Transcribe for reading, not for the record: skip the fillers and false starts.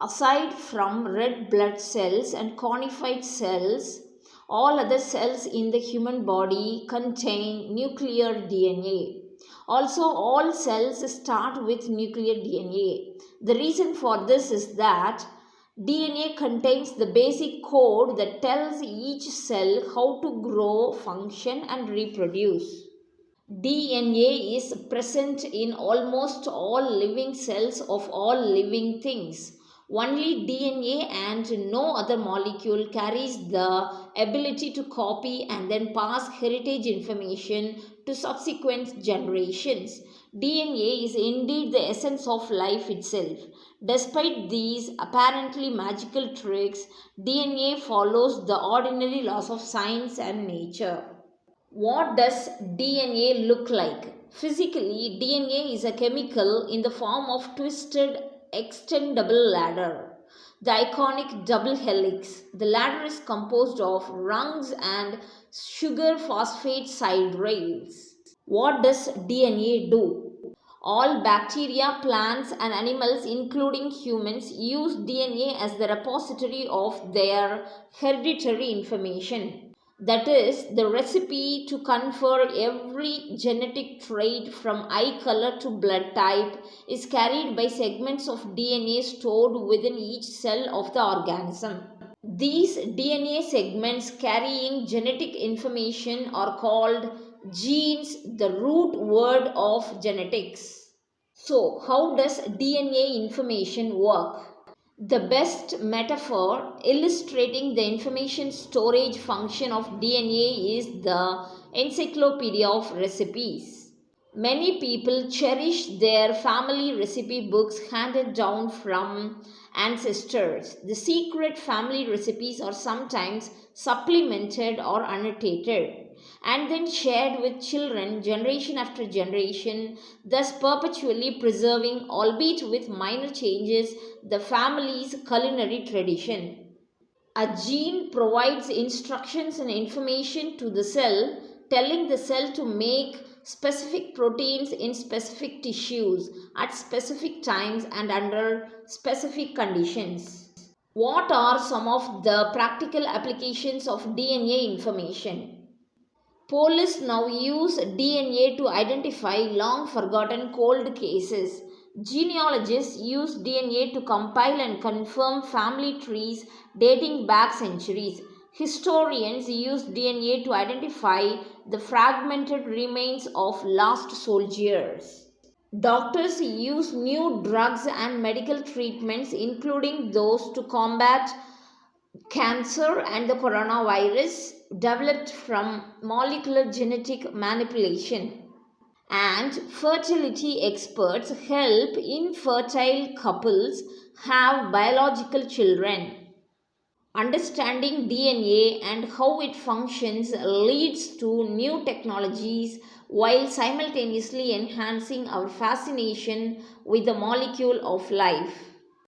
Aside from red blood cells and conified cells, all other cells in the human body contain nuclear DNA. Also, all cells start with nuclear DNA. The reason for this is that DNA contains the basic code that tells each cell how to grow, function, and reproduce. DNA is present in almost all living cells of all living things. Only DNA and no other molecule carries the ability to copy and then pass heritage information to subsequent generations. DNA is indeed the essence of life itself. Despite these apparently magical tricks, DNA follows the ordinary laws of science and nature. What does DNA look like? Physically, DNA is a chemical in the form of twisted extendable ladder. The iconic double helix. The ladder is composed of rungs and sugar phosphate side rails. What does DNA do? All bacteria, plants, and animals, including humans, use DNA as the repository of their hereditary information. That is, the recipe to confer every genetic trait from eye color to blood type is carried by segments of DNA stored within each cell of the organism. These DNA segments carrying genetic information are called genes, the root word of genetics. So, how does DNA information work? The best metaphor illustrating the information storage function of DNA is the encyclopedia of recipes. Many people cherish their family recipe books handed down from ancestors. The secret family recipes are sometimes supplemented or annotated and then shared with children generation after generation, thus perpetually preserving, albeit with minor changes, the family's culinary tradition. A gene provides instructions and information to the cell, telling the cell to make specific proteins in specific tissues at specific times and under specific conditions. What are some of the practical applications of DNA information? Police now use DNA to identify long forgotten cold cases. Genealogists use DNA to compile and confirm family trees dating back centuries. Historians use DNA to identify the fragmented remains of lost soldiers. Doctors use new drugs and medical treatments, including those to combat cancer and the coronavirus, developed from molecular genetic manipulation. And fertility experts help infertile couples have biological children. Understanding DNA and how it functions leads to new technologies while simultaneously enhancing our fascination with the molecule of life.